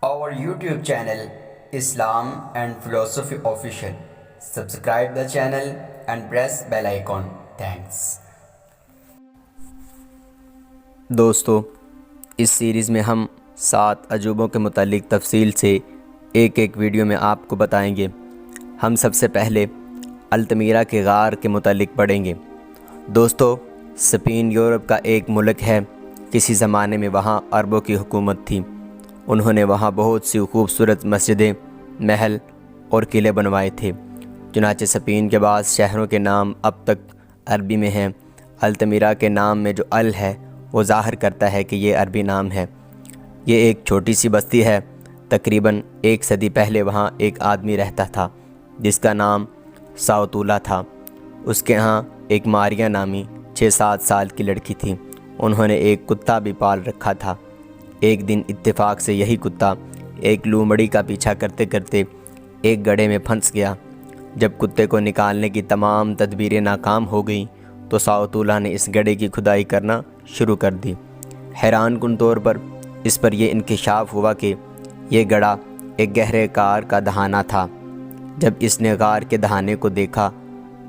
our YouTube channel Islam and Philosophy Official. Subscribe the channel and press bell icon. Thanks. دوستو، اس series میں ہم 7 عجوبوں کے متعلق تفصیل سے ایک ویڈیو میں آپ کو بتائیں گے۔ ہم سب سے پہلے التمیرا کے غار کے متعلق پڑھیں گے۔ دوستو، اسپین یورپ کا ایک ملک ہے۔ کسی زمانے میں وہاں عربوں کی حکومت تھی۔ انہوں نے وہاں بہت سی خوبصورت مسجدیں، محل اور قلعے بنوائے تھے۔ چنانچہ اسپین کے بعض شہروں کے نام اب تک عربی میں ہیں۔ التمیرا کے نام میں جو ال ہے وہ ظاہر کرتا ہے کہ یہ عربی نام ہے۔ یہ ایک چھوٹی سی بستی ہے۔ تقریباً 1 صدی پہلے وہاں ایک آدمی رہتا تھا جس کا نام ساؤتولا تھا۔ اس کے ہاں ایک ماریا نامی 6-7 سال کی لڑکی تھی۔ انہوں نے ایک کتا بھی پال رکھا تھا۔ ایک دن اتفاق سے یہی کتا ایک لومڑی کا پیچھا کرتے کرتے ایک گڑھے میں پھنس گیا۔ جب کتے کو نکالنے کی تمام تدبیریں ناکام ہو گئیں تو ساؤتولا نے اس گڑھے کی کھدائی کرنا شروع کر دی۔ حیران کن طور پر اس پر یہ انکشاف ہوا کہ یہ گڑھا ایک گہرے غار کا دہانہ تھا۔ جب اس نے غار کے دہانے کو دیکھا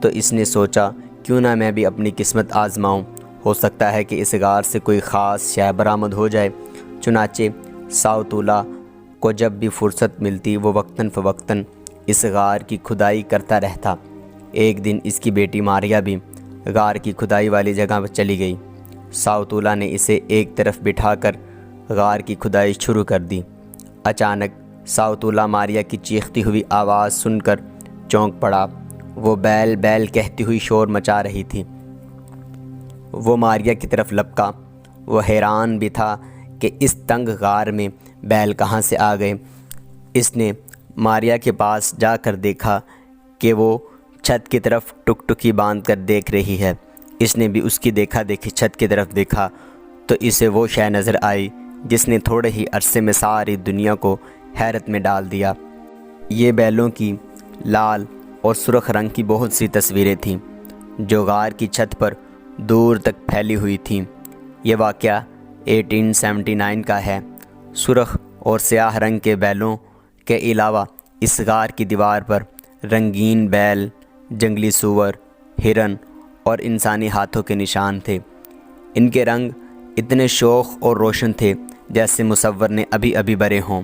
تو اس نے سوچا کیوں نہ میں بھی اپنی قسمت آزماؤں، ہو سکتا ہے کہ اس غار سے کوئی خاص شے برآمد ہو جائے۔ چنانچہ ساؤتولا کو جب بھی فرصت ملتی وہ وقتاً فوقتاً اس غار کی کھدائی کرتا رہتا۔ ایک دن اس کی بیٹی ماریا بھی غار کی کھدائی والی جگہ پر چلی گئی۔ ساؤتولا نے اسے ایک طرف بٹھا کر غار کی کھدائی شروع کر دی۔ اچانک ساؤتولا ماریا کی چیختی ہوئی آواز سن کر چونک پڑا۔ وہ بیل بیل کہتی ہوئی شور مچا رہی تھی۔ وہ ماریا کی طرف لپکا۔ وہ حیران بھی تھا کہ اس تنگ غار میں بیل کہاں سے آ گئے۔ اس نے ماریا کے پاس جا کر دیکھا کہ وہ چھت کی طرف ٹکٹکی باندھ کر دیکھ رہی ہے۔ اس نے بھی اس کی دیکھا دیکھی چھت کی طرف دیکھا تو اسے وہ شے نظر آئی جس نے تھوڑے ہی عرصے میں ساری دنیا کو حیرت میں ڈال دیا۔ یہ بیلوں کی لال اور سرخ رنگ کی بہت سی تصویریں تھیں جو غار کی چھت پر دور تک پھیلی ہوئی تھیں۔ یہ واقعہ 1879 کا ہے۔ سرخ اور سیاہ رنگ کے بیلوں کے علاوہ اس غار کی دیوار پر رنگین بیل، جنگلی سور، ہرن اور انسانی ہاتھوں کے نشان تھے۔ ان کے رنگ اتنے شوخ اور روشن تھے جیسے مصور نے ابھی بھرے ہوں۔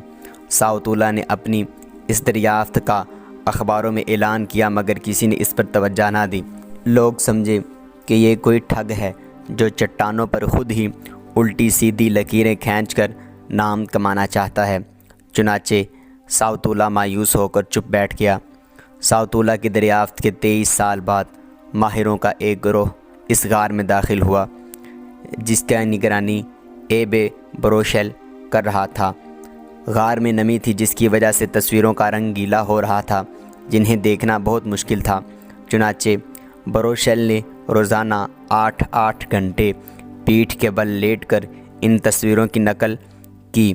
ساؤتولا نے اپنی اس دریافت کا اخباروں میں اعلان کیا مگر کسی نے اس پر توجہ نہ دی۔ لوگ سمجھے کہ یہ کوئی ٹھگ ہے جو چٹانوں پر خود ہی الٹی سیدھی لکیریں کھینچ کر نام کمانا چاہتا ہے۔ چنانچہ ساؤتولا مایوس ہو کر چپ بیٹھ گیا۔ ساؤتولا کی دریافت کے 23 سال بعد ماہروں کا ایک گروہ اس غار میں داخل ہوا جس کا نگرانی ایبے بروشیل کر رہا تھا۔ غار میں نمی تھی جس کی وجہ سے تصویروں کا رنگ گیلا ہو رہا تھا جنہیں دیکھنا بہت مشکل تھا۔ چنانچہ بروشیل نے روزانہ 8 گھنٹے پیٹھ کے بل لیٹ کر ان تصویروں کی نقل کی۔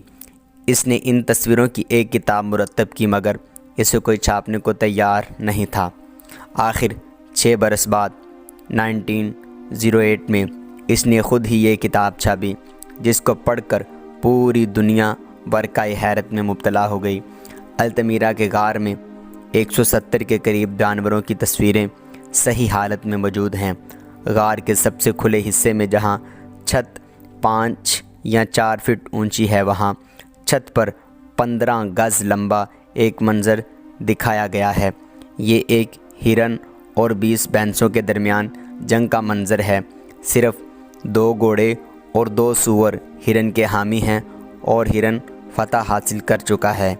اس نے ان تصویروں کی ایک کتاب مرتب کی مگر اسے کوئی چھاپنے کو تیار نہیں تھا۔ آخر 6 برس بعد 1908 میں اس نے خود ہی یہ کتاب چھاپی جس کو پڑھ کر پوری دنیا برقعِ حیرت میں مبتلا ہو گئی۔ التمیرا کے غار میں 170 کے قریب جانوروں کی تصویریں صحیح حالت میں موجود ہیں۔ غار کے سب سے کھلے حصے میں جہاں چھت 5 یا 4 فٹ اونچی ہے وہاں چھت پر 15 گز لمبا ایک منظر دکھایا گیا ہے۔ یہ ایک ہرن اور 20 بھینسوں کے درمیان جنگ کا منظر ہے۔ صرف 2 گھوڑے اور 2 سور ہرن کے حامی ہیں اور ہرن فتح حاصل کر چکا ہے۔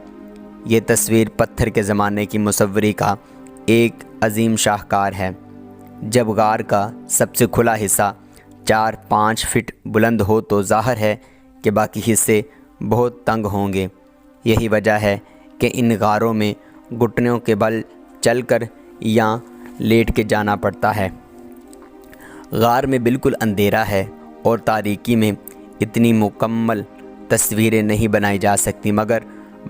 یہ تصویر پتھر کے زمانے کی مصوری کا ایک عظیم شاہکار ہے۔ جب غار کا سب سے کھلا حصہ 4-5 فٹ بلند ہو تو ظاہر ہے کہ باقی حصے بہت تنگ ہوں گے۔ یہی وجہ ہے کہ ان غاروں میں گھٹنوں کے بل چل کر یا لیٹ کے جانا پڑتا ہے۔ غار میں بالکل اندھیرا ہے اور تاریکی میں اتنی مکمل تصویریں نہیں بنائی جا سکتی مگر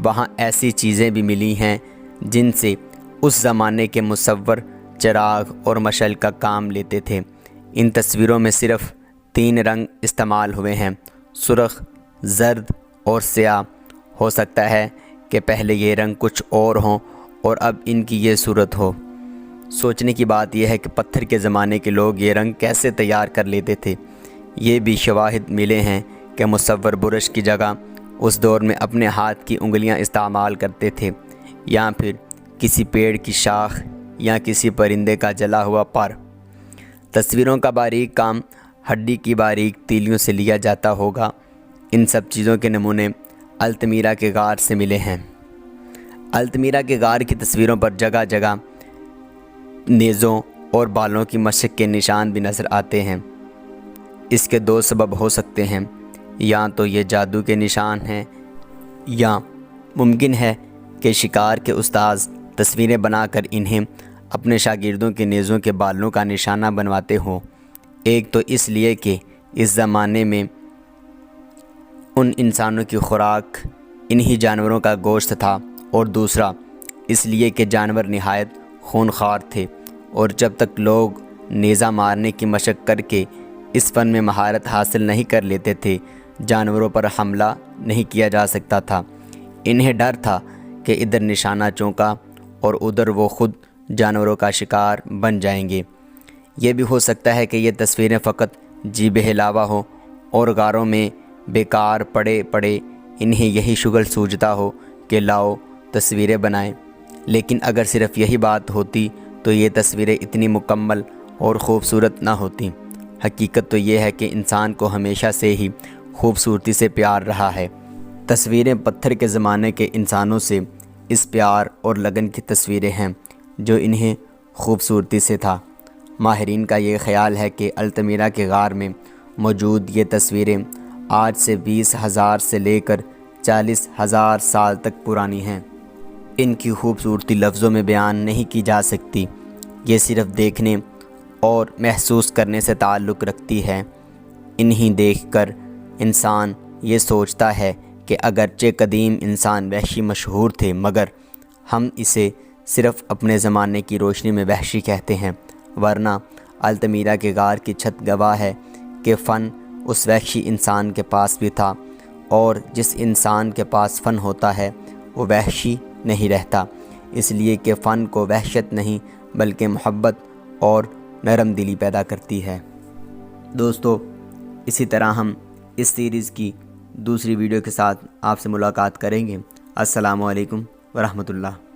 وہاں ایسی چیزیں بھی ملی ہیں جن سے اس زمانے کے مصور چراغ اور مشعل کا کام لیتے تھے۔ ان تصویروں میں صرف 3 رنگ استعمال ہوئے ہیں: سرخ، زرد اور سیاہ۔ ہو سکتا ہے کہ پہلے یہ رنگ کچھ اور ہوں اور اب ان کی یہ صورت ہو۔ سوچنے کی بات یہ ہے کہ پتھر کے زمانے کے لوگ یہ رنگ کیسے تیار کر لیتے تھے۔ یہ بھی شواہد ملے ہیں کہ مصور برش کی جگہ اس دور میں اپنے ہاتھ کی انگلیاں استعمال کرتے تھے، یا پھر کسی پیڑ کی شاخ یا کسی پرندے کا جلا ہوا پر۔ تصویروں کا باریک کام ہڈی کی باریک تیلیوں سے لیا جاتا ہوگا۔ ان سب چیزوں کے نمونے التمیرا کے غار سے ملے ہیں۔ التمیرا کے غار کی تصویروں پر جگہ جگہ نیزوں اور بالوں کی مشق کے نشان بھی نظر آتے ہیں۔ اس کے دو سبب ہو سکتے ہیں، یا تو یہ جادو کے نشان ہیں، یا ممکن ہے کہ شکار کے استاذ تصویریں بنا کر انہیں اپنے شاگردوں کے نیزوں کے بالوں کا نشانہ بنواتے ہوں۔ ایک تو اس لیے کہ اس زمانے میں ان انسانوں کی خوراک انہی جانوروں کا گوشت تھا، اور دوسرا اس لیے کہ جانور نہایت خونخوار تھے، اور جب تک لوگ نیزہ مارنے کی مشق کر کے اس فن میں مہارت حاصل نہیں کر لیتے تھے، جانوروں پر حملہ نہیں کیا جا سکتا تھا۔ انہیں ڈر تھا کہ ادھر نشانہ چونکا اور ادھر وہ خود جانوروں کا شکار بن جائیں گے۔ یہ بھی ہو سکتا ہے کہ یہ تصویریں فقط جی بہلاوا ہوں اور غاروں میں بیکار پڑے انہیں یہی شغل سوجتا ہو کہ لاؤ تصویریں بنائیں۔ لیکن اگر صرف یہی بات ہوتی تو یہ تصویریں اتنی مکمل اور خوبصورت نہ ہوتیں۔ حقیقت تو یہ ہے کہ انسان کو ہمیشہ سے ہی خوبصورتی سے پیار رہا ہے۔ تصویریں پتھر کے زمانے کے انسانوں سے اس پیار اور لگن کی تصویریں ہیں جو انہیں خوبصورتی سے تھا۔ ماہرین کا یہ خیال ہے کہ التمیرا کے غار میں موجود یہ تصویریں آج سے 20,000 سے لے کر 40,000 سال تک پرانی ہیں۔ ان کی خوبصورتی لفظوں میں بیان نہیں کی جا سکتی، یہ صرف دیکھنے اور محسوس کرنے سے تعلق رکھتی ہے۔ انہیں دیکھ کر انسان یہ سوچتا ہے کہ اگرچہ قدیم انسان وحشی مشہور تھے، مگر ہم اسے صرف اپنے زمانے کی روشنی میں وحشی کہتے ہیں، ورنہ التمیرا کے غار کی چھت گواہ ہے کہ فن اس وحشی انسان کے پاس بھی تھا، اور جس انسان کے پاس فن ہوتا ہے وہ وحشی نہیں رہتا، اس لیے کہ فن کو وحشت نہیں بلکہ محبت اور نرم دلی پیدا کرتی ہے۔ دوستو، اسی طرح ہم اس سیریز کی دوسری ویڈیو کے ساتھ آپ سے ملاقات کریں گے۔ السلام علیکم ورحمۃ اللہ۔